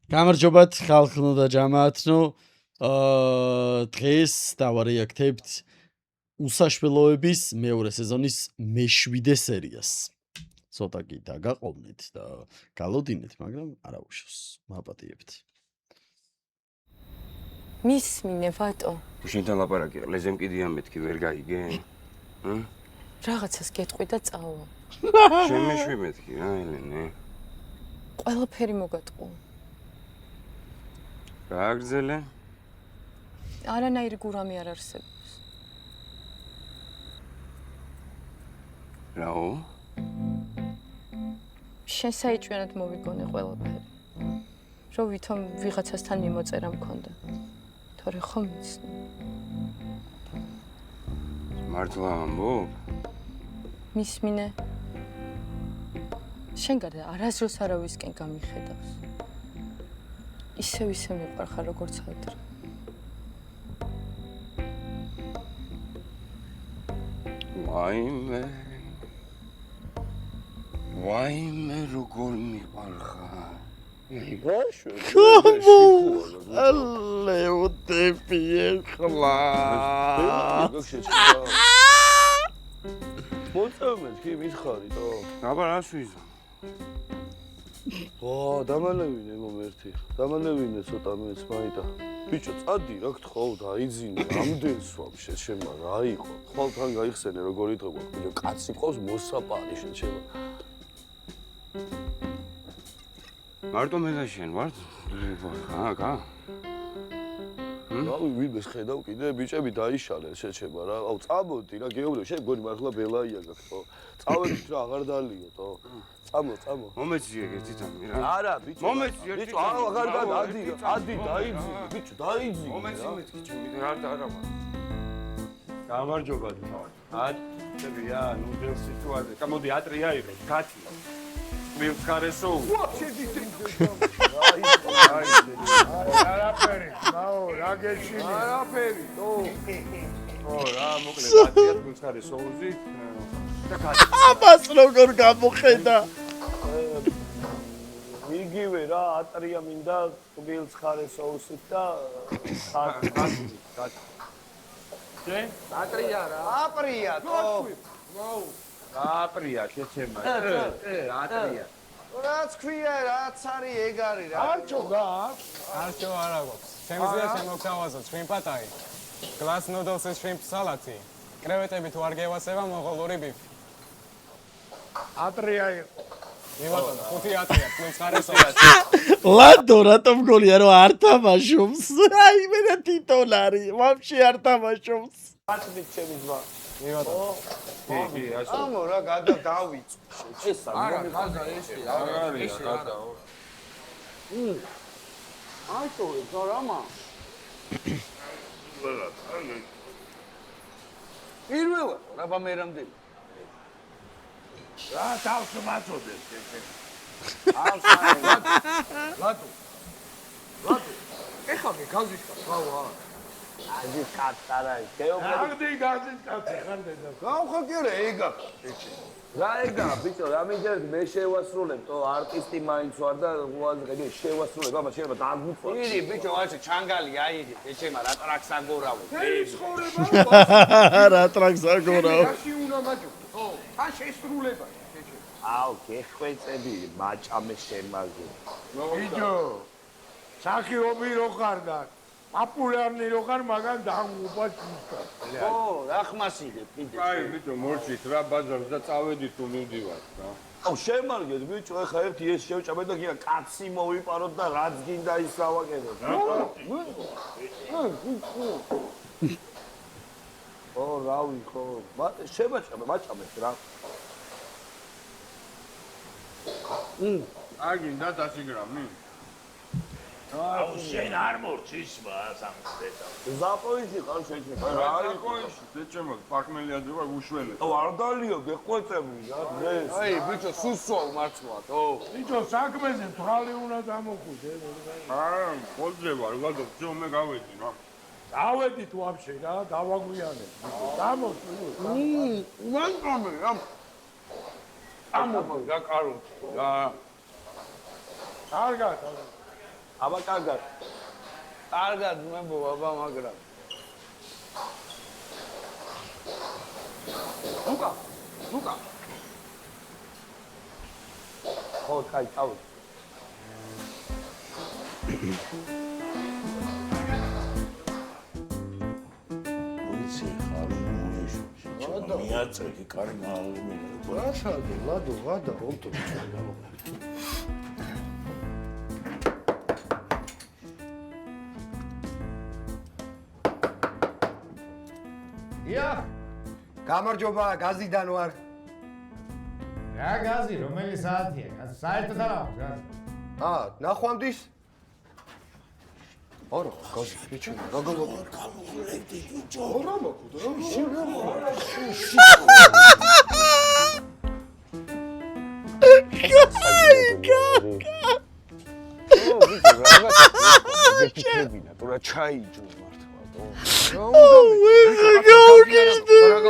გამარჯობათ ხალხნო და ჯამაათნო. დღეს დავარეაქტებთ უსაშველოების მეორე სეზონის მე-7 სერიას. ცოტა კი დაგაყოვნეთ და გალოდინეთ, მაგრამ არა უშავს. მაპატიებთ. მისმინე ვატო. შენთან ლაპარაკი ყლეზემ კიდია მეთქი ვერ გაიგე? რაღაცას გეტყვი და წავა. შემეშვი მეთქი რა ელენე. ყველაფერი მოგატყუ. რა აგრძელე? არანაირი გურამი არ არსებობს. რაო? შენ საიჭვიანად მოვიგონე ყველაფერი. რომ ვითომ ვიღაცასთან მიმოწერა მქონდა. თორე ხომ იცნო. მართლა ამბობ? მისმინე. შენ გარდა არასდროს არავისკენ გამიხედავს. ისევ მიყვარხარ როგორც ადრე. ვაიმე როგორ მიყვარხარ. ლეუდები ეხლა. მოწამეთ კი მითხარითო? აბა რა სვიზა? დამალევინე მომერთი. დამალევინე ცოტა მეც მაიტა. ბიჭო, წადი რა გთხოვ, დაიძინე. ამდენს ვაფშე შემა რა იყო? ხვალთან გაიხსენე როგორი დღე გვაქვს. ბიჭო, კაცი ყავს მოსაპარი შეჩება. მარტო მე და შენ ვარ? გა? რავი, ვინმეს ხედავ კიდე ბიჭები დაიშალეს შეჩება რა. აუ, წამოდი რა, გეუბნები, შენ გონი მართლა ბელაია გაქვთო. წავედით რა, აღარ დალიოთო. წამო. მომეციე ერთი თამი რა. არა, ბიჭო. მომეციე ერთი ბიჭო, აღარ დადი, დაიძინე, ბიჭო, დაიძინე. მომეციე მეთქი ჩემი არა ვარ. გამარჯობა თქო. ატებია, ნუ დელ სიტუაცია. გამოდი ატრია იღე, კაცი. მიხარესო. ვაფშე დიძინე. არაფერი, მაო, რა გეშინი? არაფერი, თო. რა, მოკლედ ატრიას მიხარესო უზი. და კაცი. ამას როგორ გამოხედა? იგივე რა, ატრია მინდა გილს ხარესოუსით და კაცი. ატრია რა. აპრია, თო. აპრია შეჩემა. ატრია. რაც ქვია, რაც არის ეგ არის რა. არჩო გაქვს? არჩო არა გვაქვს. შემიძლია შემოგთავაზოთ შრიმპ პატაი, გლას ნუდლსის შრიმპ სალათი, კრევეტები თუ არ გევასება მონღოლური ბიფი. ატრია იყო. მივატონო, 5 ატრია, პლუს ხარესო. ლადო რატომ გონია რომ არ თამაშობს? აი მე და ტიტულარი, ვაფშე არ თამაშობს. აწვით ჩემი ძმა. მივატონო. კი, ასე. ამო რა გადა დავიწყო. ესა არა, ხაზა ესე, არა არის, ხაზა. აიტო, ზარამა. პირველად რა ბამერამდე. რა თავს მაწოდეს ესე. ლატო. ეხლა მე გაზიშკა, ხავა. ადი კატარა, გეუბნები. ამდე გაზისკაცი ხარ დედა. გავხო კი რა ეგა. რა ეგა, ბიჭო, რა მინდა მე შევასრულებ, თო არტისტი მაინც ვარ და უაზრე შევასრულებ, აბა შეიძლება დაგვიწვა. ირი, ბიჭო, ასე ჩანგალი აიდი, ეჩემა რა ტრაქს აგორავო. რა ტრაქს აგორავ. რაში უნდა მაჭო? ხო, თან შესრულება. აუ, გეხვეწები, მაჭამე შემაზე. ბიჭო, სახიობი რო ხარ და პოპულარნი რო ხარ, მაგან დაგუპა ჩუსკა. ო, რა ხმასიღებ კიდე. აი, ბიჭო, მორჩით რა ბაზარს და წავედით თუ მივდივართ რა. აუ, შემარგეთ, ბიჭო, ეხა ერთი ეს შევჭამე და გინდა კაცი მოვიპაროთ და რაც გინდა ის გავაკეთოთ. ო, რავი, ხო. მაჭამეთ რა. აგინდა 100 გრამი. აუ შენ არ მორჩის სამწეთა. ზაპოიში ხარ შეიძლება. რა არის ყოიში? ეჭემო, პაკმელიაძე ვარ უშველე. აუ, არ დალიო, გეხვეწები რა დღეს. აი, ბიჭო, სუსვავ მართლაც, ო. ბიჭო, საქმეზე თვალი უნდა დამოხვიდე. არა, ხოლმე ვარ, ვაგო, ძო მე გავედი რა. დავედით ვაფშე რა, დავაგვიანებ. დამოხვიდე. მანტომე რა. ამო გაკარო. რა. კარგად. აბა კარგად. კარგად მებო აბა მაგრამ. ლუკა. ხო, კაი, წავედი. ვიცი ხარ მოეშო მიაწევი კარი მალმე რაშადო ლადო ვადა ონტო ია გამარჯობა გაზიდან ვარ რა გაზი რომელი საათია საერთოდ არა გაზი ნახვამდის არა გაზი ბიჭო რა გამოვლედი ბიჭო რა მაქვს რა ჩაიჯო მართლა რა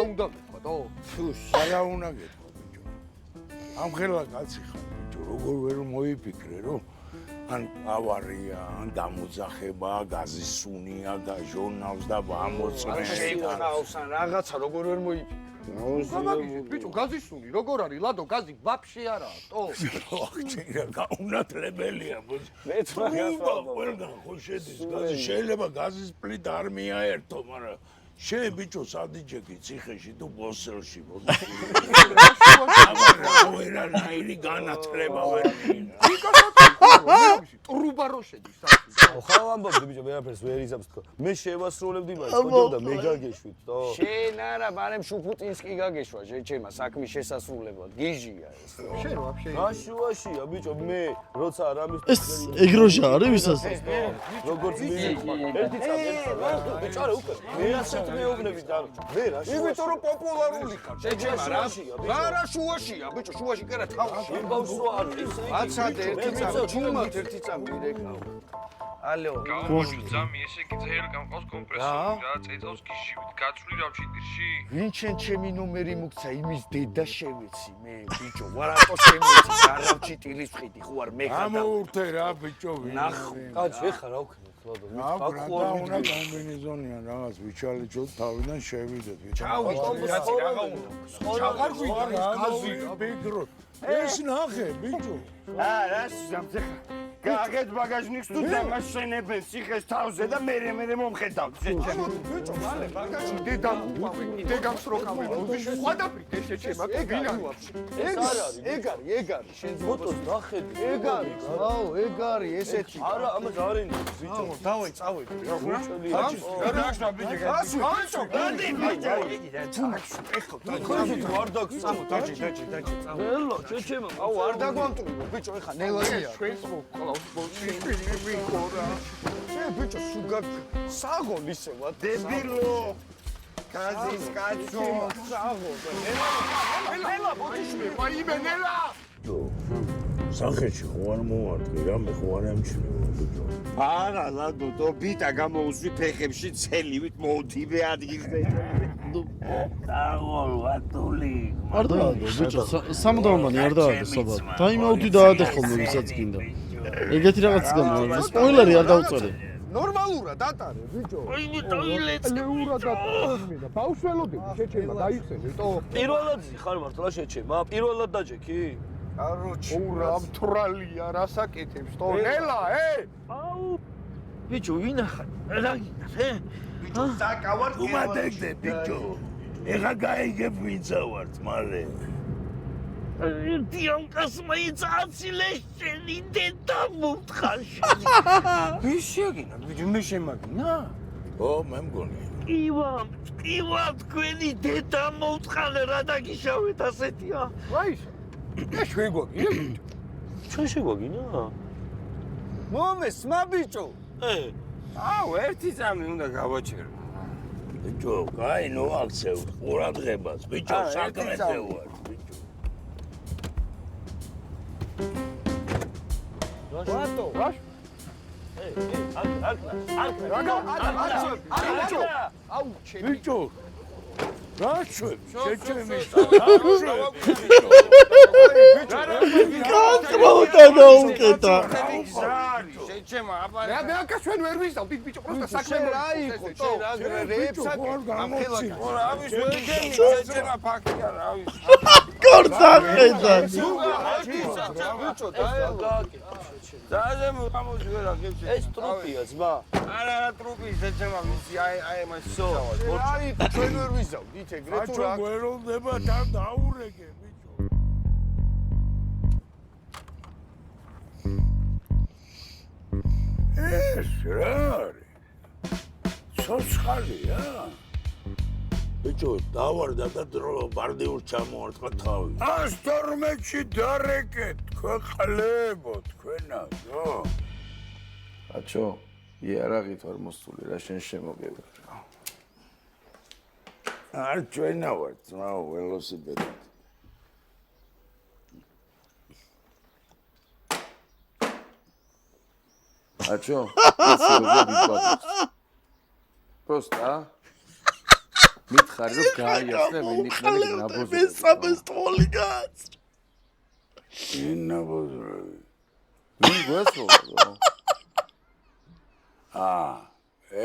უნდა მეთქვა რა უნდა გეთქვა ბიჭო ამ ხელა კაცი ხარ ბიჭო როგორ ვერ მოიფიქრე რომ ან ავარია ან დამოძახება გაზის სუნია და ჟურნალს და ამოწმე შეიყვანავს ან რაღაცა როგორ ვერ მოიფიქრე ბიჭო გაზის სუნი როგორ არის ლადო გაზი ვაფშე არაა ტო ახჩერა გაუნათლებელია ბოჭ მეც მაგასა ყველგან ხო შედის გაზი შეიძლება გაზის პლიტა არ მიაერთო მაგრამ შენ ბიჭო სადიჯეკი ციხეში თუ ბოსელში ვერანაირი განათლება ვერ ტრუბა რო შედის ხალ ამბობდი ბიჭო ვერაფერს ვერ იზამს თქო მე შევასრულებდი მას ხო და მე გაგეშვით თო შენ არა ბარემ შუფუტინსკი გაგეშვა შეჩემა საქმის შესასრულებლად გიჟია ეს შენ ვაფშე გაშუაშია ბიჭო მე როცა რამის ეს ეგროჟა არის ვისაც როგორც მე ერთი წამი ბიჭო არა უკვე მე ასეთ მეუბნები დარჩა მე რა იმიტომ რომ პოპულარული ხარ შეჩემა რა რა შუაშია ბიჭო შუაში კერა თავში იმბავსო არის აცადე ერთი წამი ჩუმად ერთი წამი რეკავ ალო ძამი ესე იგი ძელი გამყავს კომპრესორი რა წეწავს გიჟივით გაწვრი რავჩიტირში ვინ ჩემი ნომერი მოგცა იმის დედა შევეცი მე ბიჭო ვარატო შემეცი გარავჩი ტირის ხიდი ხო არ მე ხარ ამოურთე რა ბიჭო ნახო კაცი ეხა რა ვქნი ხლოდო მე აკურა უნდა კომბინეზონიან რაღაც ვიჩალიჩოთ თავიდან შევიდეთ ჩავი კაცი რაღა უნდა ჩავარ გვიდგარი გაზი ბიგრო ეს ნახე ბიჭო რა სამძე გაგეთ ბაგაჟნიკს თუ დამაშენებენ ციხეს თავზე და მე მომხედავ ბიჭო მალე ბაგაჟი დეგამს რო კამენ ხვადაფრით ეს შეჩემა ეგ არის ეგ არის შენ ფოტოს ნახედი ეგ არის აუ ეგ არის ესეთი არა ამას არ ინდა ბიჭო დავაი წავედი რა რა ბიჭო ვარ დაგს წამო დაჭი ველო შეჩემა აუ არ დაგვამტვრიო ბიჭო ეხა ნელია ჩვენს მოყავს ბიჭო სუგა საგონ ისევა დებილო კაზის კაცო საგონ ნელა ბოჭიშმე ვაიმე ნელა სახეში ხო არ მოვარდი რა მე ხო არ ამჩნევა ბიჭო არა ლადო დო ბიტა გამოუშვი ფეხებში ცელივით მოდივე ადგილზე დაღვატული არ დაადო ბიჭო სამუდამოვანი არ დაადო საბა ტაიმაუტი დაადე ხოლმე ვისაც გინდა ეგეთი რაღაც გამოვა სპოილერი არ დავწერე ნორმალურად ატარე ბიჭო ლეურად ატარე და ბავშველობები შეჩემა დაიხსენე ტო პირველად ხარ მართლა შეჩემა პირველად დაჭექი კაროჩი ურა მთრალია რასაკეთებს ტო ნელა აუ ბიჭო ვინახარ რა გინდა ბიჭო საკავარ უმადეგდე ბიჭო ეხა გაიგებ ვინცა ვართ მალე ერთი ამკასმა იცაცილე შენი დედა მომთხარში ვის შეგინა ბიჭო მე შემაგინა ო მე მგონი ივა თქვენი დედა მომთხარე რა დაგიშავეთ ასეთია ვაის ეს შეგვაგია ჩვენ შეგვაგინა მომესმა ბიჭო აუ ერთი წამი უნდა გავაჩერო ბიჭო კაი ნო აქცევ ყურადღებას ბიჭო საქმეზე ვარ ბიჭო ვატო ვაშ აუ ჩემი ბიჭო რა შვებ შეჩემი კაცმოდა დაუკეტა შეჩემა აბა მე აკა ჩვენ ვერ ვიზავდით ბიჭო პროსტა საქმე რა იყო თო ავის ვერ გემი შეჩემა ფაქტია რავის კორცახედა ბიჭო დაე მოამოდი ვერა გემში ეს ტრუპია ძმა არა ტრუპი შეჩემა მისი აი მას სო რა იყო ჩვენ ვერ ვიზავდით ეგრე თუ რა გველოდება თან დაურეგე ბიჭო ეს რა არის ცოცხალია ბიჭო დავარდა და დრო ბარდიურს ჩამოვარტყა თავი 112-ში დარეკეთ ქვეყლებო თქვენაზო აჩო იარაღით ვარ მოსული რა შენ შემოგება არ ჩვენა ვარ ძმაო ველოსიპედით აჩო ეს როგორ ვიყვარს პროსტა მითხარი რომ გაიასწრე მენიშნები ნაბოზო მესამეს თოли გაც ინაბოზრები ვინ გვესწავლა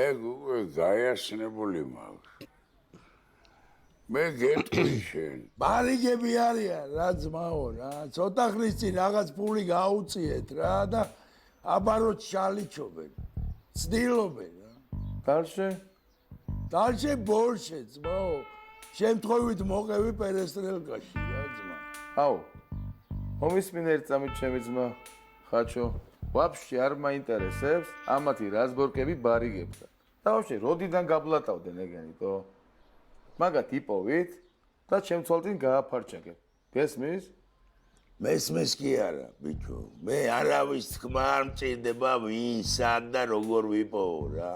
ეგ უკვე გაიასნებული მაქვს მე გეტყვი შენ ბარიგები არიან რა ძმაო რა ცოტა ხნის წინ რაღაც ფული გაუწიეთ რა და აბარო ჩალიჩობენ ცდილობენ რა დალშე ბორშე ძმაო შემთხვევით მოყევი პერესტრელკაში რა ძმა აუ მომისმინე ერთ წამით ჩემი ძმა ხაჩო ვაფშე არ მაინტერესებს ამათი რაზბორკები ბარიგებთან და ვაფშე როდიდან გაბლატავდნენ ეგენითო მაგათ იპოვით და ჩემცვალთინ გააფარჩაკეთ გესმის მესმის კი არა ბიჭო მე არავის თქმა არ მჭირდება ვინ სად და როგორ ვიპოვო რა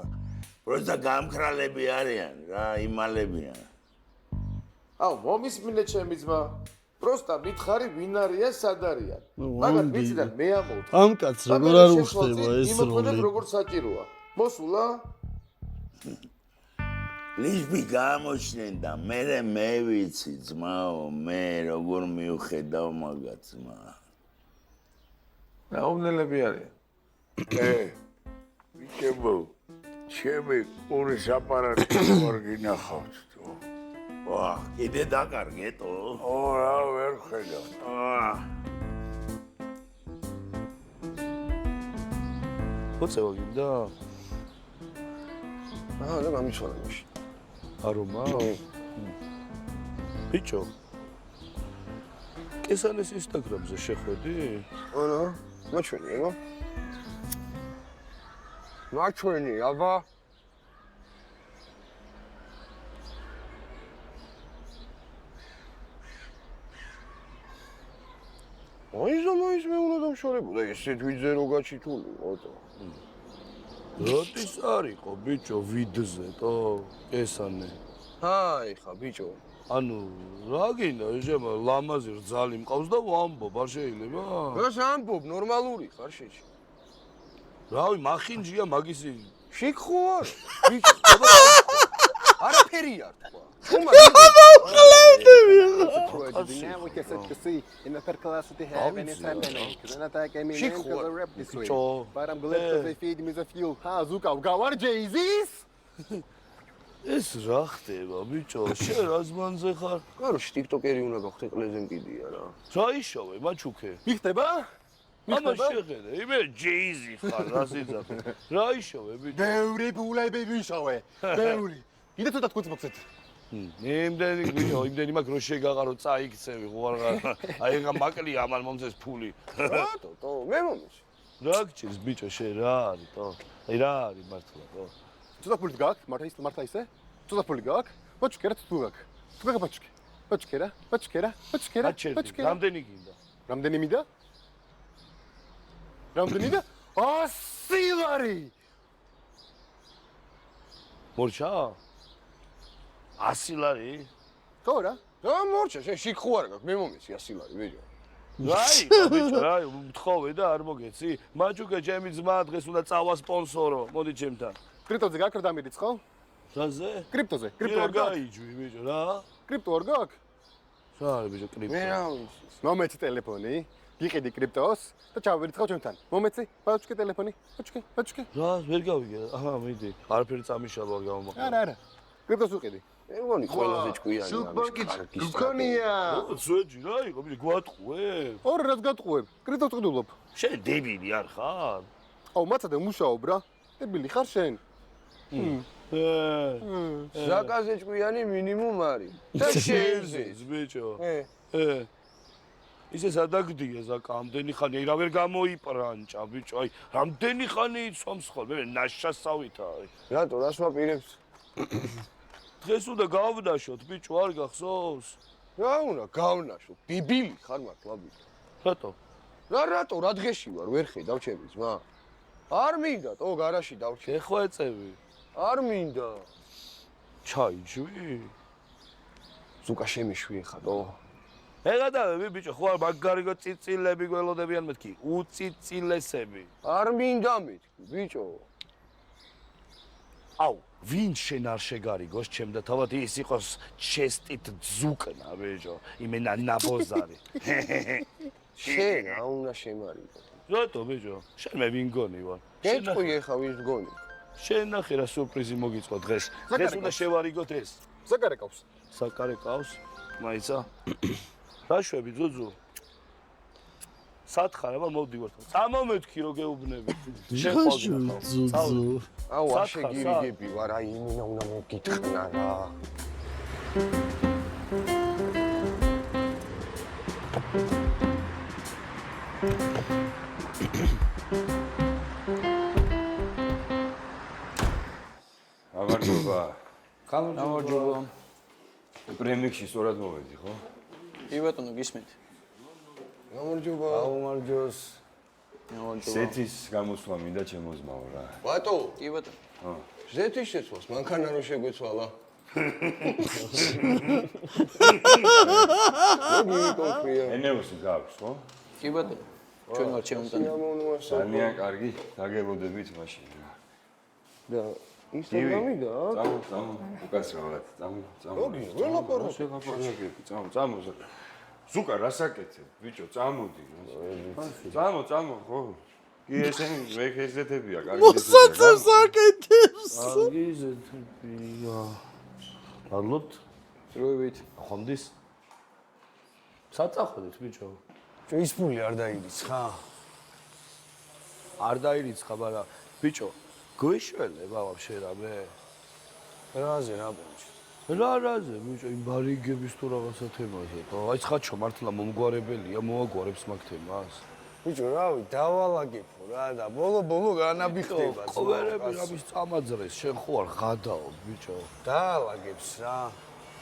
პროსტა გამქრალები არიან რა იმალებიან აუ მომისმინე ჩემი ძმა პროსტა მითხარი ვინ არიან სად არიან მაგათ ვიციდან მე ამოვთხრა ამ კაცს როგორ არ უხდება ეს როლი როგორ საჭიროა მოსულა ლიშბი გამოჩნენ და მე ვიცი ძმაო მე როგორ მივხედავ მაგათ ძმა რაუნელები არიან ბიჭებო ჩემი ყურის აპარატი არ გინახავთ თუ ვა კიდე დაკარგეთო რა ვერ ხედავ ხოცევა გინდა და გამიცვალა მაშინ არომა ბიჭო კესანეს ინსტაგრამზე შეხვედი არა მაჩვენია მაჩვენი აბა მოიზ მე უნდა დამშორებოდა ესე თვითზე რო გაჩითული ოტო როდის არისო ბიჭო ვიდზე თო კესანე აი ხა ბიჭო ანუ რა გინდა ეჟემა ლამაზი რძალი მყავს და ვამბობ არ შეიძლება რას ამბობ ნორმალური ხარ შეჭი რავი მახინჯია მაგისი შიქ ხო არ ბიჭო არაფერი არ თქვა ხომა Now we can set to see in the third class to have and it's happening. Because then I came in to the rap this way. But I'm glad because they feed me the fuel. Ha, Zuka, Gawar Jay-Z's? ეს რა ხდება ბიჭო შენ რა ზმანზე ხარ კაროში TikTok-ერი უნდა გახდე ყლეზენ კიდია რა რა იშოვე მაჩუქე მიხდება ამა შეხედე იმე Jay-Z ხარ რა სიძახე რა იშოვე ბიჭო ბევრი ფულები ვიშოვე ბევრი კიდე ცოტა თქვენ მოგცეთ იმდენი ბიჭო იმდენი მაგ რო შეგაყარო წაიქცევი ხوار აი ეგ მაკლია ამან მომწეს ფული რატო მე მომის რა გჭირს ბიჭო შენ რა არის თო აი რა არის მართლა თო ცოტა ფული გაკ მართა ისე ცოტა ფული გაკ პოჩკერა თუ გაკ თუ გაკ პოჩკერა რამდენი გინდა რამდენი მინდა 100 ლარი მორჩა 100 ლარი ხო რა მორჩა შენ შიქ ხო არა გაქვს მე მომისი 100 ლარი ბიჭო რაი ბიჭო რაი მთხოვე და არ მოგეცი მაჯუკა ჩემი ძმა დღეს უნდა წავა სპონსორო მოდი ჩემთან კრიპტოზე გაკ რა დამირიც ხო რაზე კრიპტოზე კრიპტო გაიჯვი ბიჭო რა კრიპტო არ გაკ რა არის ბიჭო კრიპტო მე რა მომეც ტელეფონი იყიდი კრიპტოს და ჩავერცხავ ჩვენთან. მომეცი? ბაჩკი ტელეფონი. ბაჩკი. რა, ვერ გავიგე. აჰა, მიდი. არაფერი წამიშალო არ გამომაყვა. არა. კრიპტოს უყიდი. ეგონი ყველაზე ჭკვიანი. სუპერკიც გქონია. ზეჯი რა იყო? მე გვატყუე. ორ რაც გატყუებ. კრიპტოს ყიდულობ. შენ დებილი არ ხარ? აუ, მაცადე მუშაობ რა. დებილი ხარ შენ? ზაკაზე ჭკვიანი მინიმუმ არის. და შენზე. ბიჭო. ისე სადაგდია ზაკა, ამდენი ხანი რა ვერ გამოიპრანჭა, ბიჭო, აი, რამდენი ხანი იცვამს ხოლმე, მე ნაშასავითა არის. რატო, რას ვაპირებს? დღეს უნდა გავდაშოთ, ბიჭო, არ გახსოვს? რა უნდა გავნაშო? დებილი ხარ მართლა ბიჭო. რატო? რატო, რა დღეში ვარ, ვერ ხედავ ჩემი ძმა. არ მინდა, თო გარაში დავჭე. შეხვეწევი. არ მინდა. ჩაიჯვი? ზუკა შემიშვი ხა, თო. ეგადავები ბიჭო, ხო არ მაგარიგო წიწილები გველოდებიან მეთქი, უწიწილესები. არ მინდა მეთქი, ბიჭო. აუ, ვინ შენ არ შეგარიგოს ჩემ და თავად ის იყოს ჩესტით ზუკნა, ბიჭო, იმენა ნაბოზარი. შენ რა უნდა შემარიგო? რატო ბიჭო? შენ მე ვინ გონი ვარ? გეჭყვი ხა ვის გონი? შენ ნახე რა სურპრიზი მოგიწყო დღეს. დღეს უნდა შევარიგოთ ეს. საკარე ყავს. საკარე ყავს? მაიცა? რა შვები ძუძუ? სათხარ, აბა მოვდივარ. წამომეთქი რო გეუბნები. შენ ხოლმე ძუძუ. აუ, არ შეგირიგები ვარ, აი იმენა უნდა მოგიტყნა რა. გამარჯობა. გამარჯობა. პრემიქსი სწორად მოვედი, ხო? კი ბატონო, გისმენთ. გამარჯობა. გამარჯოს. ზეთის გამოსვლა მინდა ჩემო ძმაო რა. ბატო, კი ბატონო. ხო. ზეთის შეცვალს, მანქანა რო შეგვეცვალა. ენეოსი გაქვს, ხო? კი ბატონო. ჩვენ ვარ ჩემთან. ძალიან კარგი, დაგებოდებით მაშინ რა. და ის არ გამიდა? წამო, უკაცრავად, წამო. ოგი, ველაპარო. წამო. ზუკა რასაკეთებ, ბიჭო, წამოდი. წამო, ხო? კი ესენი ვეხეზეთებია, კარგი. მოსაწევს აკეთებს. კარგი ზეთებია. ალოთ დროებით. ხონდის. საწახოდეთ, ბიჭო. ის ფული არ დაირიცხა. არ დაირიცხა, მაგრამ ბიჭო, გვიშველება ვაფშე რამე? რაზე რა ბიჭო? რაზე, ბიჭო, იმ ბარიგების თუ რაღაცა თემაზე. აი ცხაჩო მართლა მომგვარებელია, მოაგვარებს მაგ თემას. ბიჭო, რავი, დავალაგებო რა და ბოლო განაბიხდება. ყოველები რამის წამაძრეს, შენ ხო არ ღადაო, ბიჭო. დაალაგებს რა.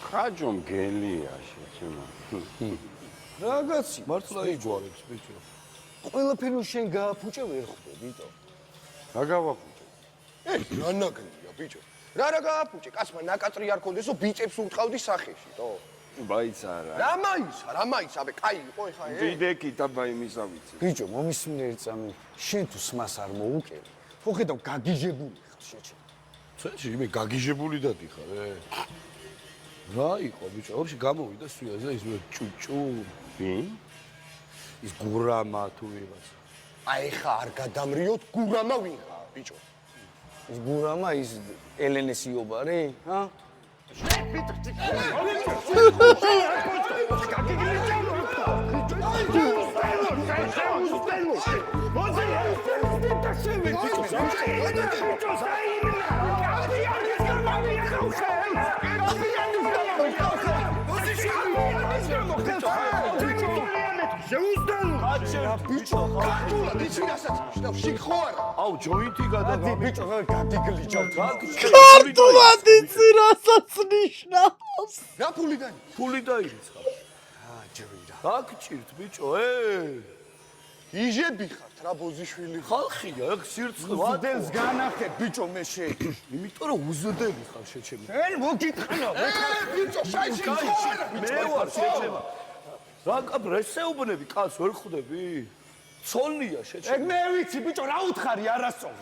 ხაჯო მგელია შეჩემო. რაღაცი მართლა იგვარებს, ბიჭო. ყველაფერი შენ გააფუჭე ვერ ხვდე, ბიჭო. რა გავაფუჭე? რა ნაკრია, ბიჭო. რა გააფუჭე? კაცმა ნაკაწრი არ ქონდესო, ბიჭებს ურტყავდი სახეში, თო. ბაიცა რა. რა მაისა, აბე, კაი იყო ეხა, დიდეკი დაბა იმისა ვიცი. ბიჭო, მომისმინე წამი. შენ თუ სმას არ მოუკევი. ხო ხედავ გაგიჟებული ხარ შეჩე. ცეჩი, მე გაგიჟებული დადიხარ, რა იყო, ბიჭო, ვაფშე გამოვიდა სუიაზე ის მე ჭუჭუ. ვინ? ის გურამა თუ ვიღაც. აი ხა არ გადამრიოთ გურამა ვინ ხარ, ბიჭო? ის გურამა ის ელენეს იობარი, ჰა? ბიჭო, გაგულა ვიცი რასაც შევ შეხوار. აუ ჯოინტი გადაგა. ბიჭო, გადიგლიჯავ. ქართულად იცი რასაც ნიშნავს. რა ფულიდან? ფული დაირიცხა. ჯერიდა. გაგჭირთ ბიჭო, იჟები ხართ რა ბოზიშვილი. ხალხია, ეგ სირცხე. უძდელს განახე ბიჭო მე შე. იმიტომ რომ უზდები ხარ შეჩემი. ენ მოგიტყნო. ბიჭო, შაიში მე ვარ შეჩემა. რა კაბრესეუბნები კაც ვერ ხვდები? ცოლნია შეჩემა. ეგ მე ვიცი ბიჭო, რა უთხარი არასწორ.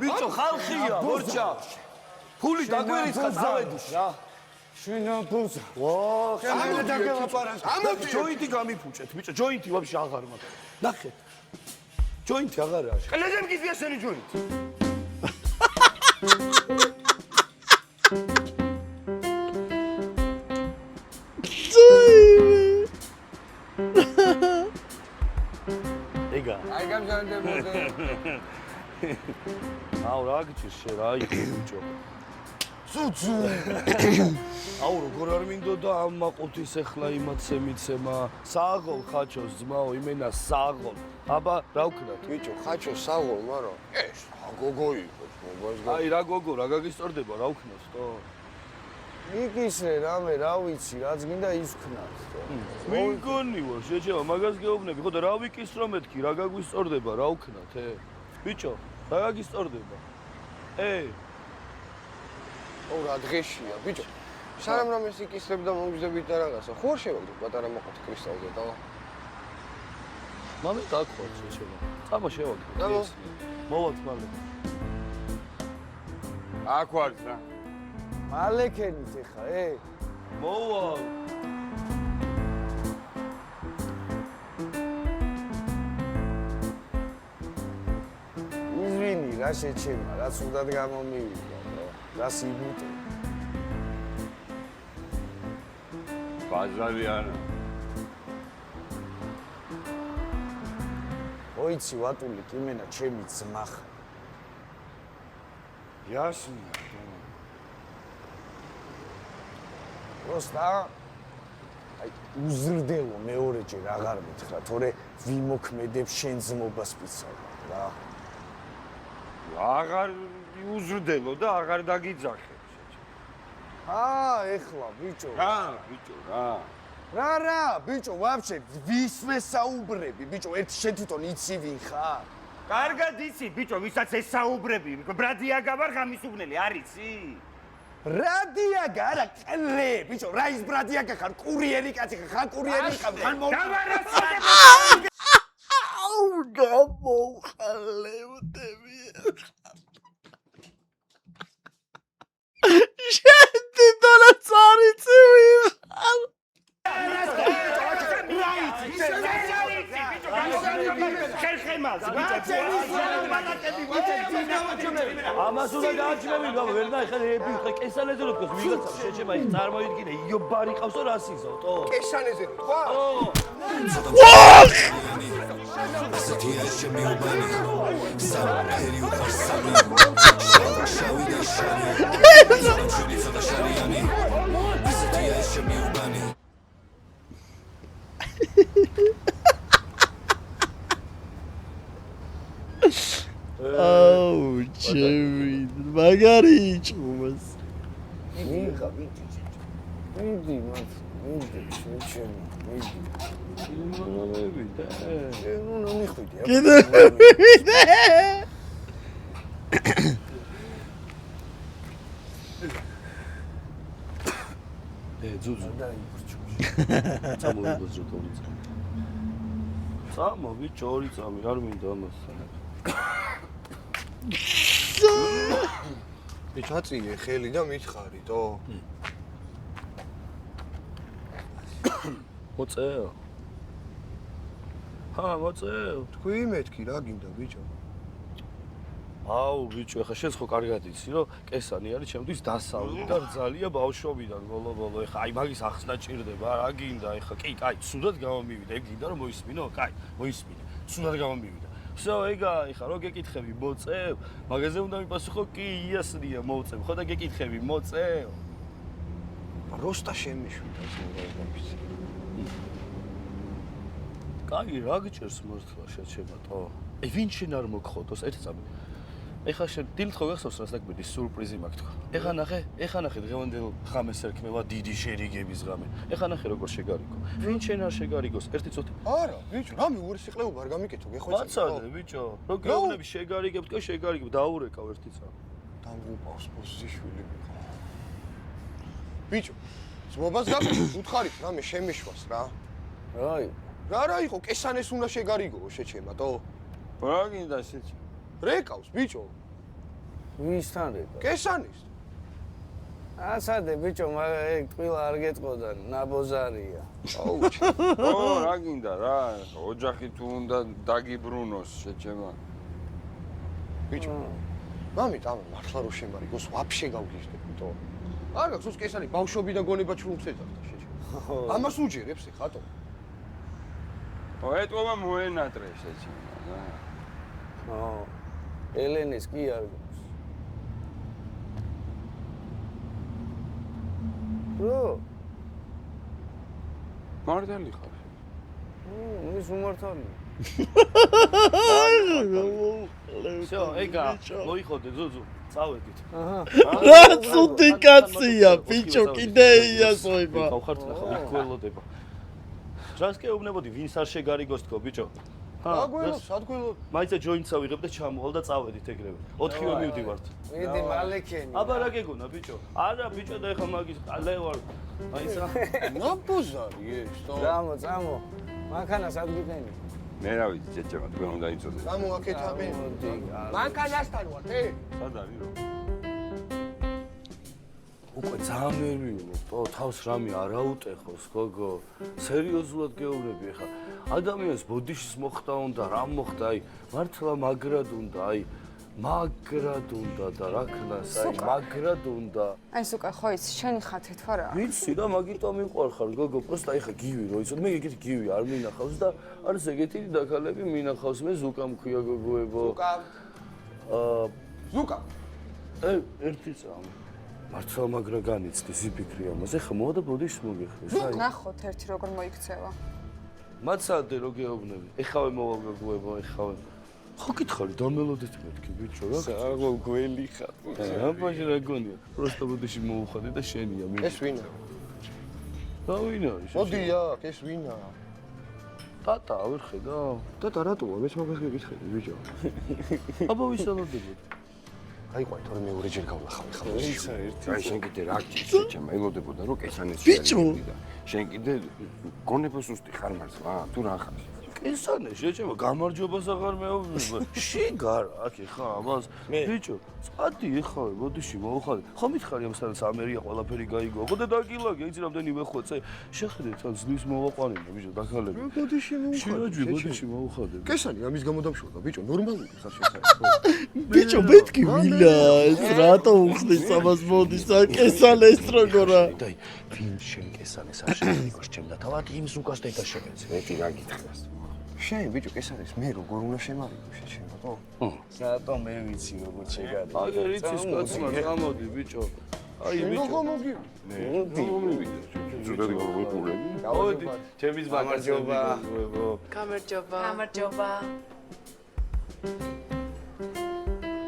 ბიჭო, ხალხია, მორჩა. ფული დაგვერიცხა წავედი რა. შენო ბუზა. ვა, ამოდი დაგელაპარაკე. ამოდი ჯოინტი გამიფუჭეთ, ბიჭო, ჯოინტი ვაფშე აღარ მაქვს. ნახეთ. ჯოინტი აღარაა. ყელეზე მგიწია შენი ჯოინტი. ეგა. აი გამჟანდებოდე. აუ რა გიჭირ შე რა იყო ბიჭო. ცუცუ. აუ როგორ არ მინდოდა ამ მაყუთის ახლა იმაცე მიცემა. საღოლ ხაჩოს ძმაო, იმენა საღოლ. აბა რა ვქნათ? ბიჭო, ხაჩო საღოლ, მაგრამ ეს გოგო იყო, მოგას გოგო. აი რა გოგო, რა გაგისწორდება, რა ვქნათ, თო? იკისრე რამე, რა ვიცი, რაც გინდა ის ვქნათ, თო. მიგონი ვარ, შეჭება, მაგას გეუბნები, ხო და რა ვიკისრო მეთქი, რა გაგვისწორდება, რა ვქნათ, ბიჭო, რა გაგისწორდება? ო რა დღეშია, ბიჭო. სანამ რომ ეს იკისრებ და მომგზდებით და რაღაცა, ხო არ შევაგდო პატარა მოყავთ კრისტალზე და მამე დაგხვათ შეჭება. წამო შევაგდო. დაბო. მოვალთ მალე. აქ ვარ რა. მალეკენით ეხა, მოვალ. იზვინი რა შეჩემა, რაც უნდათ გამომივიდა, რა სიბუტე. ბაზარი არა. ოიცი ვატული კიმენა ჩემი ძმა ხარ. იასნა. პროსტა აი უზრდელო მეორეჯერ აღარ მითხრა, თორე ვიმოქმედებ შენ ძმობას სპეციალურად რა. აღარ უზრდელო და აღარ დაგიძახე. ეხლა ბიჭო. ბიჭო, რა. რა, ბიჭო, ვაფშე ვისმე საუბრები, ბიჭო, ერთ შენ თვითონ იცი ვინ ხარ? კარგად იცი, ბიჭო, ვისაც ეს საუბრები, ბრადიაგა ვარ გამისუგნელი, არ იცი? ბრადიაგა არა, ყლე, ბიჭო, რა ის ბრადიაგა ხარ, კურიერი კაცი ხარ, კურიერი ხარ, ხან აუ გამოხალევდები. შენდი დონა წარიცი ვიხარ. ამას უნდა გააჩნევი, ვერ ნახე ები ხე კესანეზე რო თქოს, ვიღაცა შეჭება ის წარმოიდგინე, იობარი ყავსო რა სიზავტო? კესანეზე რო თქვა? ასეთია ჩემი უბანი სამფერი უყარ სამი შავი და შავი სამშვიდი ცოტა შარიანი ასეთია ჩემი უბანი აუ ჩემი მაგარი ჭუმას. მიხა ბიჭი. მიდი მათ, მიდი ჩემი, მიდი. მივიდა. უნდა მიხვიდე. კიდე მივიდე. ძუძუ დაიბურჩო. წამოვიდოს რო თორიც. წამო ბიჭო, ორი წამი, არ მინდა ამას. ბიჭო, აწიე ხელი და მითხარი, თო? მოწეო. მოწეო. თქვი მეთქი რა გინდა, ბიჭო? აუ ბიჭო, ეხა შენ ხო კარგად იცი, რომ კესანი არის ჩემთვის დასავლი და რძალია ბავშვობიდან ბოლო-ბოლო. ეხა აი მაგის ახსნა ჭირდება, რა გინდა, ეხა კი, კაი, ცუდად გამომივიდა. ეგ გინდა რომ მოისმინო? კაი, მოისმინე. ცუდად გამომივიდა. всё, ეგა, ეხა რო გეკითხები, მოწევ? მაგაზე უნდა მიპასუხო, კი, იასნია, მოწევ. ხო და გეკითხები, მოწევ? როსტა შემიშვიდა ეს მოგაზაფის. კაი, რა გიჭერს მართლა შეჩებათო? ვინ შენ არ მოგხოდოს? ერთი წამი. ეხა შენ დილით ხო გახსოვს რას დაგმედი სიურპრიზი მაქვს თქვა. ეხა ნახე დღევანდელ ღამეს ერქმევა დიდი შერიგების ღამე. ეხა ნახე როგორ შეგარიგო. ვინ შენ არ შეგარიგოს? ერთი წუთი. არა, ბიჭო, რამე უარსიყლეობა არ გამიკეთო, გეხვეწე. მაცადე, ბიჭო. რო გეუბნები შეგარიგებთ, კი შეგარიგებ, დაურეკავ ერთი წამი. დამღუპავს პოზიშვილი. ბიჭო, ძმობას გაგუჩ, უთხარით, რამე შემიშვას რა. რა იყო, კესანეს უნდა შეგარიგო, შეჩემა, თო? რა გინდა შეჩემა? რეკავს, ბიჭო. ვისთან რეკავს? კესანის. ასადე ბიჭო, ეგ ტყილა არ გეტყოდა, ნაბოზარია. რა გინდა რა, ოჯახი თუ უნდა დაგიბრუნოს შეჩემა. ბიჭო. მამით, მართლა რო შემარიგოს, ვაფშე გავგიჟდები. არ გაქვს ოს კესარი ბავშვობიდან გონება ჩლუმს ეძახდა შეჩემა. ამას უჯერებს ხატო. ეტყობა მოენატრე შეჩემა რა. ელენეს კი არ გაქვს. რო მართალი ხარ. მის უმართალია. всё, ეგა, მოიხოდე ზუზუ, წავედით. რა ცუდი კაცია, ბიჭო, კიდე იასოება. ხავხართ ნახავ, იქ გველოდება. რას გეუბნებოდი, ვინც არ შეგარიგოს თქო, ბიჭო? აგველო, სადგველო. მაინც ჯოინტსა ვიღებ და ჩამოვალ და წავედით ეგრევე. 4-ვე მივდივართ. მიდი მალეკენი. აბა რა გეგონა, ბიჭო? არა, ბიჭო და ეხა მაგის ალევარ. აი სა. ნაბოზარი ეს, თო. წამო. მანქანას ადგილენი. მე რა ვიცი, შეჩემა, თქვენ უნდა იწოდეთ. გამო აკეთაბენ. მანქანასთან ვარ, სად არის რო? უკვე ძალიან ნერვიულობ, თავს რამე არ აუტეხოს, გოგო. სერიოზულად გეუბნები ხა. ადამიანს ბოდიშის მოხდა უნდა, რა მოხდა, აი, მართლა მაგრად უნდა, აი, მაგრად უნდა და რა ქნას, აი, მაგრად უნდა. აი სუკა ხო ის შენი ხათრით ვარ რა? ვიცი რა, მაგითო მიყვარხარ, გოგო, პროსტა ეხა გივი რო იცოდ, მე ეგეთი გივი არ მინახავს და არის ეგეთი დაქალები მინახავს, მე ზუკა მქვია გოგოებო. ზუკა. ერთი წამი. მართლა მაგრა განიცდი სიფიქრე ამას. ეხა მოვა და ბოდიშს მოგეხდეს, აი. ნახოთ ერთი როგორ მოიქცევა. მაცადე რო გეუბნები. ეხავე მოვა გოგოებო, ეხავე. ხო გითხარი, დამელოდეთ მეთქი, ბიჭო, რა? საღო გველი ხარ. აბაში რა გონია? პროსტა ბოდიში მოუხადე და შენია მე. ეს ვინა? და ვინ არის? მოდი აქ, ეს ვინა? ტატა, ვერ ხედავ? ტატა რატოა? მეც მაგას გეკითხები, ბიჭო. აბა ვისალოდებოდი? გაიყვანი, თორე მე ორიჯერ გავლახავ ხა. ვინცა ერთი. აი შენ კიდე რა გჭირს შეჩემა, ელოდებოდა რომ კესანეს შეერდი და შენ კიდე გონება სუსტი ხარ მართლა? თუ რა ხარ? კესანე შეჩემა, გამარჯვებას აღარ მეუბნება. შეგარ აქ ხა ამას. ბიჭო, წადი ეხავე, ბოდიში მოუხადე. ხო მითხარი ამ სადაც ამერია ყველაფერი გაიგო. ხო და დაგილაგე, იცი რამდენი ვეხვეწე. შეხედე თან ზლის მოვაყანინა, ბიჭო, დაქალები. ბოდიში მოუხადე. შეაჯვი, ბოდიში მოუხადე. კესანი ამის გამო დამშორდა, ბიჭო, ნორმალური ხარ შეხარ. ბიჭო, მეთქი ვინა, ეს რატო უხდის ამას მოდის, კესანეს როგორა? დაი, ვინ შენ კესანეს არ შეგვიგოს ჩემ და თავად იმ ზუკას და ეკაშებეც. მეტი რა გითხრას. შენ ბიჭო, კესანეს მე როგორ უნდა შემარიგო შეჩემა, თო? რატო მე ვიცი როგორ შეგარი. აგერ იცის კაცმა, გამოდი ბიჭო. აი ბიჭო. როგორ მოგი? მოვიდე. ზუსტად გოგოებულები. გავედი, ჩემის გამარჯობა. გამარჯობა. გამარჯობა.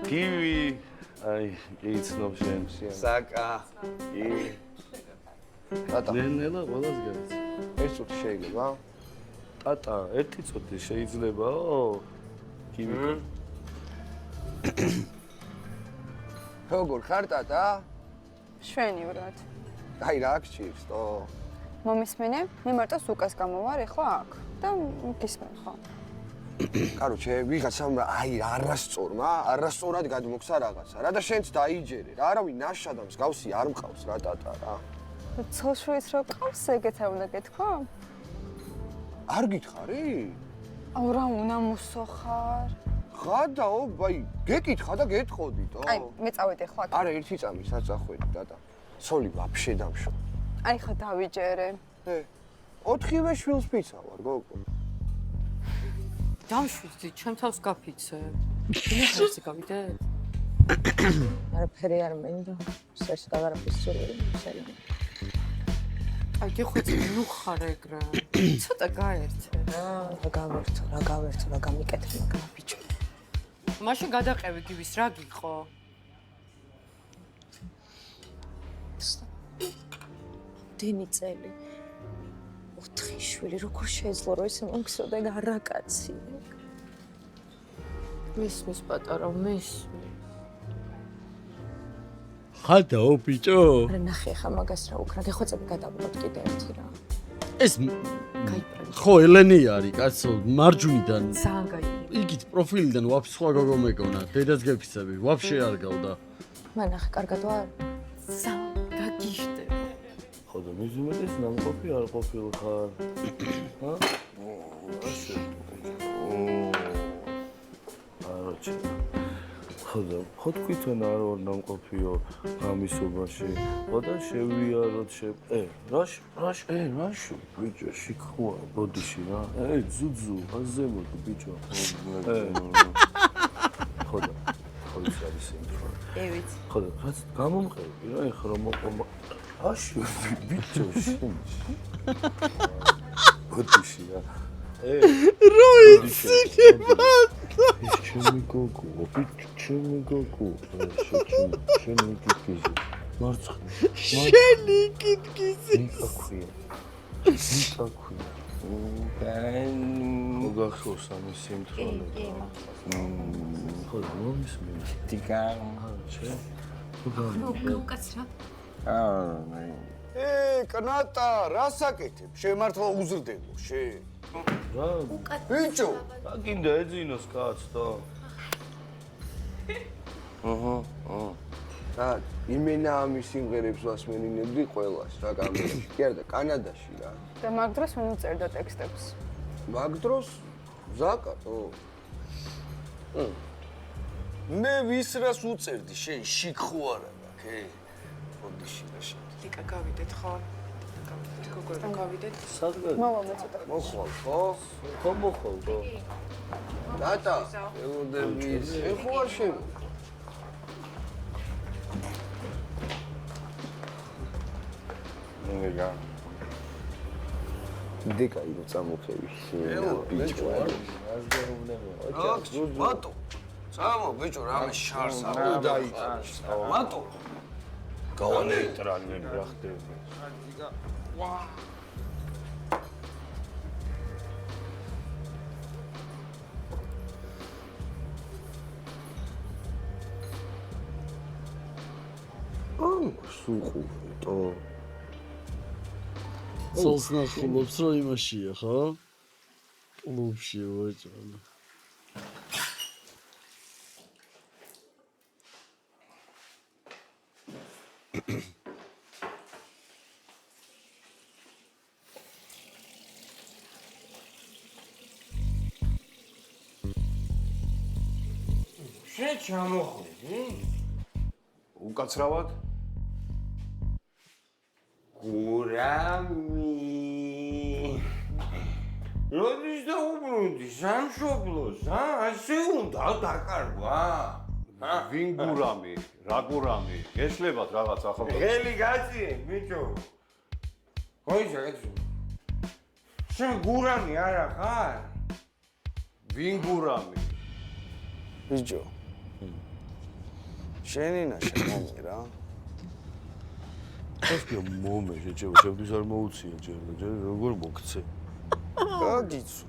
გივი. აი, იცნობ შენ. საკა. კი. ტატა. ნელა ყველას გაიც. ეს წუთი შეიძლება? ტატა, ერთი წუთი შეიძლებაო? გივი. როგორ ხარ ტატა? შვენივრად. აი რა გჭირს, თო? მომისმენე? მე მარტო სუკას გამოვარ ახლა აქ და გისმენ ხო? კაროჩე, ვიღაცამ აი არასწორად გადმოგცა რაღაცა. რა და შენც დაიჯერე. რა არავინ ნაშადამს გავსი არ მყავს რა ტატა რა. ცოლშვილს რო ყავს ეგეც არ უნდა გეთქვა? არ გითხარი? აუ რა უნამუსო ხარ? ხადაო, აი, გეკითხა და გეტყოდი, თო? აი, მე წავედი ახლა აქ. არა, ერთი წამი საწახვედი, ტატა. ცოლი ვაფშე დამშო. აი ხა დავიჯერე. 4-ვე შვილს ფიცავარ, გოგო. დავშვიდდი, ჩემ თავს გაფიცე. ინახეზე გავიდე? არაფერი არ მინდა. საერთოდ არაფერს სურვილი მოსელი. აი გიხვეწი ნუ ხარ ეგრე. ცოტა გაერთე რა. რა გავერთო, რა გამიკეთე მაგა ბიჭო. მაშინ გადაყევი გივის რა გიყო? დენი წელი 4 შვილი როგორ შეეძლო რომ ისე მომხსოვდა ეგ არაკაცი. მისმის პატარა მისმის. ხადაო ბიჭო? არა ნახე ხა მაგას რა უკრა გეხვეწები გადავიღოთ კიდე ერთი რა. ეს ხო ელენი არის კაცო მარჯვნიდან. ძალიან გაიგე. იგით პროფილიდან ვაფშე სხვა გოგო მეკონა. დედას გეფიცები, ვაფშე არ გავდა. მან ნახე კარგად ვარ? ძალიან ხოდა მიზუმედეს ნამყოფი არ ყოფილხარ. ჰა? ასე. აროჩი. ხოდა ხოთქვითონ არ ვარ ნამყოფიო გამისობაში. ხოდა შევიაროთ რაში ბიჭო შიქხვა ბოდიში რა. ზუძუ აზემოთ ბიჭო. ხოდა ხოიც არის ინტრო. ვიცი. ხოდა რაც გამომყევი რა ეხლა რომ მოყვა აში ბიჭო ბოდიში რა. ჩემი გოგო, ბიჭო, ჩემი გოგო, ჩემი კიტკიზი. მარცხნივ. შენი კიტკიზი. ნიკაქვია. მოგახსოვს ამის სიმთვრალე. ხოდა მომისმენ. ტიკა. უკაცრა. კნატა, რა საკეთებ? შემართლა უზრდებო, შე. რა? ბიჭო, გინდა ეძინოს კაცო. რა, იმენა ამის სიმღერებს ვასმენინებდი ყველას, რა გამიგე. კი არა და კანადაში რა. და მაგ დროს ვინ უწერდა ტექსტებს? მაგ დროს ზაკატო. მე ვის რას უწერდი, შენ შიქხო არა გაქე? ბოდიში რა შე. ლიკა გავიდეთ ხო? გოგო გავიდეთ. სადღაც? მოვა მეცოტა. მოხვალ ხო? ხო მოხვალ ხო? დატა, ელოდები, ეხო არ შენ. ნეგა. დეკა იდო წამოხევი. ბიჭო, მატო. წამო ბიჭო, რამე შარს არ დაიჭრა. მატო. გავანეიტრალენ რა ხდება. ვა. სუყურტო. ცოლს ნახულობს რომ იმაშია ხო? კლუბში ვაჭრა. შენ ჩამოხვიდი? უკაცრავად? გურამი. როდის დაუბრუნდი სამშობლოს, ასე უნდა დაკარგვა? ვინ გურამი? რა გურამი? გეშლებათ რაღაც ახალ. ღელი გაწიე, ბიჭო. ხოიცა გაწიე. შენ გურამი არა ხარ? ვინ გურამი? ბიჭო. შენინა შემომი რა. ასკი მომე შეჭება, ჩემთვის არ მოუცია ჯერ და ჯერ როგორ მოგცე. გაგიცუ.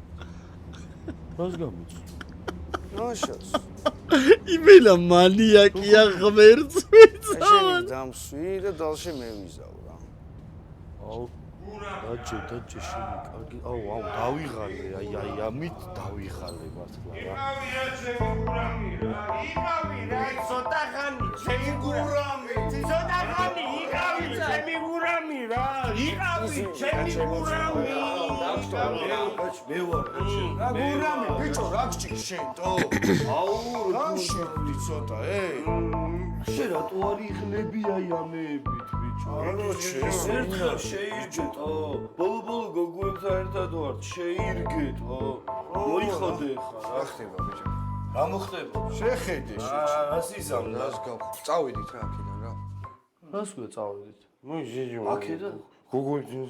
რას გამიცუ? ნაშას. იმენა მანიაკია ღმერთს შენ დამსვი და დალში მევიზავ რა. აუ დაჭე შენი კარგი. აუ დავიღალე, აი ამით დავიღალე მართლა რა. იმავია ჩემი გურამი რა. იმავი რა, ცოტა ხანი ჩემი გურამი. ცოტა ხანი იყავი ჩემი გურამი რა. იყავი ჩემი გურამი. მე ვარ რა გურამი ბიჭო რა გჭირ შენ თო? აუ რა შევდი ცოტა შენ რატო არ იხლები აი ამებით ბიჭო? ერთხელ შეირგეთო. ბოლო გოგოებთან ერთად ვარ, შეირგეთო. მოიხოდე ხა რა ხდება ბიჭო? რა მოხდება? შეხედე რას იზამ რას გავ წავედით რა აქედან რა. რას ქვია წავედით? მოიჟიჯო. აქედან გოგოებთან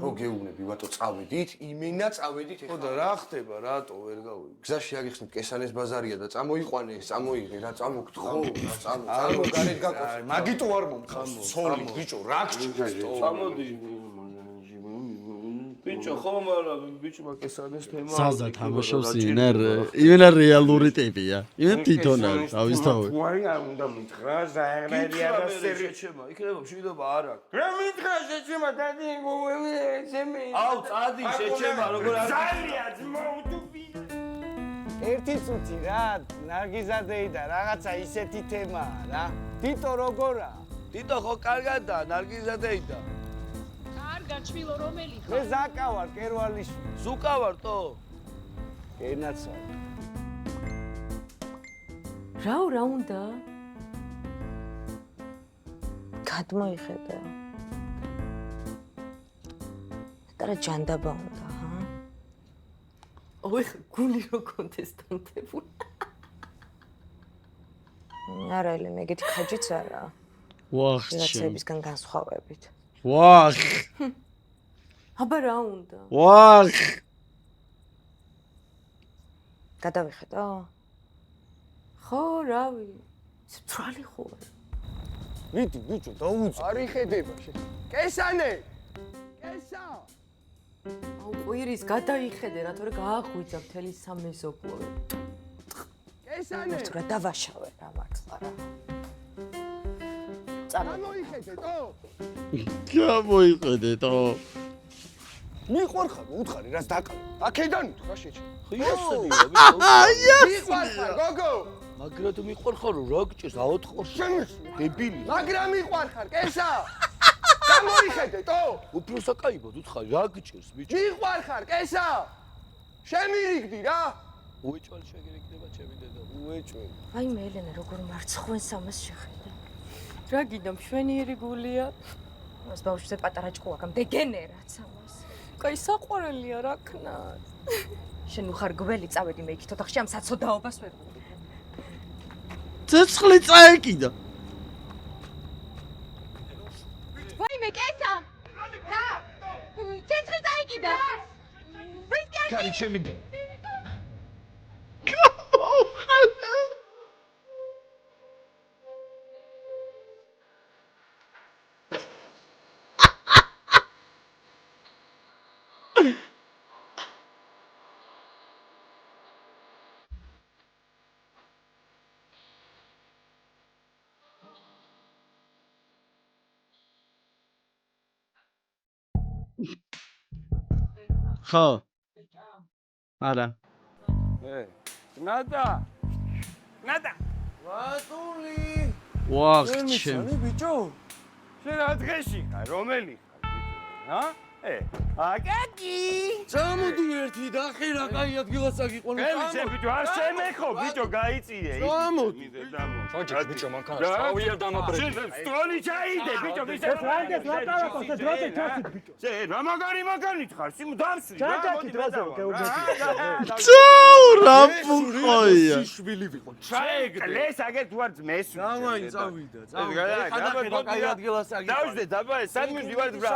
რო გეუბნები ბატო წავედით, იმენა წავედით ეხლა. ხო და რა ხდება, რატო ვერ გავიგე? გზაში აგიხსნით კესანეს ბაზარია და წამოიყვანე, წამოიღე რა, წამოგთხო, წამო გარეთ გაკოც. მაგიტო არ მომხავს, ცოლი ბიჭო, რა გჭირს? წამოდი. ბიჭო, ხომ არა, ბიჭმა კესანეს თემა. საზა თამაშობს იმენა რეალური ტიპია. იმენ თვითონ არის თავისთავად. ვარი არ უნდა მითხრა, ზაერნერია და შეჩემა, იქნება მშვიდობა არ აქვს. რა მითხრა შეჩემა, დადი გოგოები ეცემი. აუ, წადი შეჩემა, როგორ არის? ძალიან ძმოუთუბი. ერთი წუთი რა, ნარგიზადეი და რაღაცა ისეთი თემაა რა. თითო როგორა? თითო ხო კარგადაა, ნარგიზადეიდა. კარგად, შვილო, რომელი ხარ? მე ზაკა ვარ, კერვალიშვილი. ზუკა ვარ, თო? ენაცა. რა უნდა? გადმოიხედა. და ჯანდაბა უნდა, ჰა? ოი, გული რო კონტესტანტებული. არა, ელენე, ეგეთი ხაჯიც არა. ვახ, რაღაცებისგან განსხვავებით. ვახ. აბა რა უნდა? ვახ. გადავიხედო? ხო, რავი. ცრალი ხო ვარ. ვიდი, ბიჭო, დაუძე. არ იხედება შე. კესანე! კესა! აუ, ყვირის გადაიხედე რა, თორე გააღვიძა მთელი სამეზობლო. კესანე! რა დავაშავე რა მართლა რა. გამოიხედე, თო? გამოიხედე, თო? მიყვარხარ, უთხარი, რას დაკავე. აქედან უთხრა შეჭი. ხიასებია, მიყვარხარ, გოგო! მაგრამ თუ მიყვარხარ, რა გჭირს, აოთხარ დებილი. მაგრამ მიყვარხარ, კესა! გამოიხედე, თო? უფრო საკაიბოდ უთხარი, რა გჭირს, ბიჭო? მიყვარხარ, კესა! შემირიგდი რა! უეჭველი შეგირიგდება ჩემი დედა. უეჭველი. აი მე ელენე როგორ მარცხვენს ამას შეხედე. რა გინდა მშვენიერი გულია? მას ბავშვზე პატარა ჭკუა გამ დეგენერატს ამას. კაი საყვარელია რა ქნას. შენ უხარ გველი წავედი მე იქით ოთახში ამ საცოდაობას ვერ ვუყიდე. ცეცხლი წაეკიდა. ვაიმე, კესა! რა? ცეცხლი წაიკიდა. კარი შემიდე. ხო. არა. ნატა! ნატა! ვატული! ვახ, ჩემ. ბიჭო! შენ რა დღეში ხარ? რომელი ხარ, ბიჭო? ჰა? აკაკი! წამოდი ერთი და ხე რა კაი ადგილას აგიყვანო. გემიცე ბიჭო, არ შემეხო, ბიჭო, გაიწიე. წამოდი. ჩოჭი, ბიჭო, მანქანა სწავია დამაბრე. შენ სტროლი ჩაიდე, ბიჭო, ვისე ფრანგეს ლატარაკოს და დროზე ჩასი, ბიჭო. შენ რა მაგარი ხარ? სიმ დამსვი. ჩაჭაკი დროზე გეუბნები. წაუ რა პუყოია. შვილი ვიყო. ჩაეგდე, აგერ თუ არ ძმეს. დავაი წავიდა, წავიდა. ხანახე კაი ადგილას აგიყვანო. დავждე, დაბა, სანმი ვივარ რა?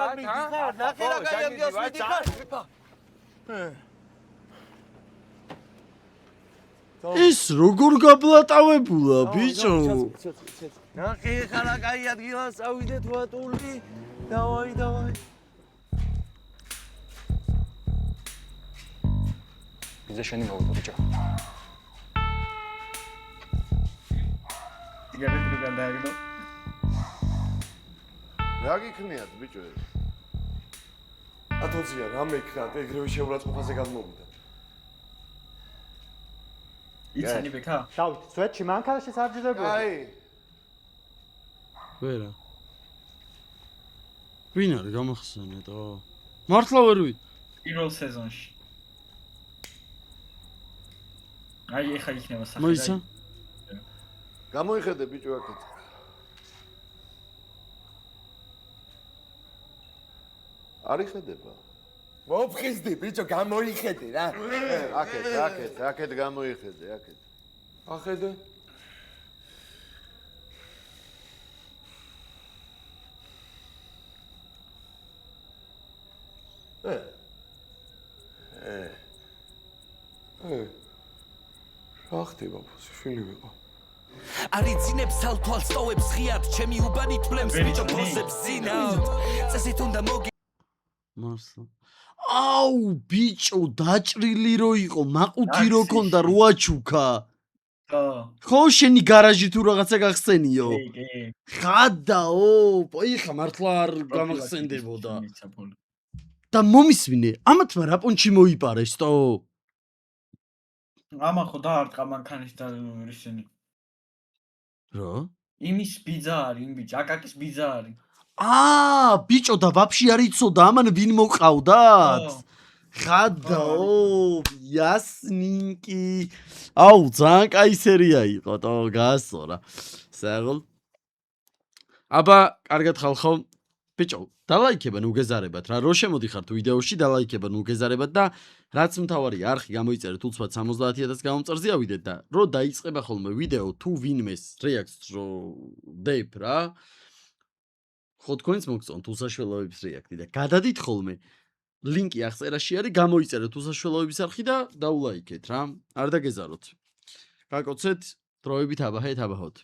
ნახე რა კაი ადგილას მიდიხარ. ის როგორ გაბლატავებულა, ბიჭო? ნახე რა კაი ადგილას წავიდეთ ვატული. დავაი. ვიზა შენი მოვიდა, ბიჭო. სიგარეტიდან დაიგდო. რა გიქნიათ, ბიჭო? ათოცია რა მექნათ, ეგრევე შეურაცხყოფაზე გადმოვიდა. იცანი ბექა? დავით, სვეტში მანქანაში სარჯდებოდი. აი. ვერა. ვინ არის გამახსენეთო? მართლა ვერ ვი. პირველ სეზონში. აი ეხა იქნება სახე. მოიცა? გამოიხედე ბიჭო აქეთ. არ იხედება. მოფხიზდი ბიჭო, გამოიხედე რა. აქეთ გამოიხედე, აქეთ. ახედე. რა ხდება, შვილი ვიყო. არიცინებს სალთვალს ტოვებს ღიად ჩემი უბანი თვლებს ბიჭო ფოსებს ზინავთ წესით უნდა მოგი მართლა აუ ბიჭო დაჭრილი რო იყო მაყუთი რო ქონდა როაჩუკა ხო შენი გარაჟი თუ რაღაცა გახსენიო ხადაო პოიხა მართლა არ გამახსენდებოდა და მომისმინე ამათმა რა პონჩი მოიპარეს თო ამა ხო დაარტყა მანქანის და ისინი რა? იმის ბიძა არის, იმ ბიჭ, აკაკის ბიძა არის. ბიჭო და ვაფშე არ იცოდა ამან ვინ მოყავდათ? ხადაო, იასნინკი. აუ, ძალიან კაი სერია იყო, თო გასწორა. საღოლ. აბა, კარგად ხალხო. ბიჭო, დალაიქება ნუ გეზარებათ რა. რო შემოდიხართ ვიდეოში, დალაიქება ნუ გეზარებათ და რაც მთავარია, არხი გამოიწერეთ უცბად 70000 გამომწერზე ავიდეთ და რო დაიწყება ხოლმე ვიდეო თუ ვინმეს რეაქცს რო დებ რა. ხო თქვენს მოგწონთ უსაშველოების რეაქტი და გადადით ხოლმე ლინკი აღწერაში არის, გამოიწერეთ უსაშველოების არხი და დაულაიქეთ რა. არ დაგეზაროთ. გაკოცეთ დროებით აბაჰეთ აბაჰოთ.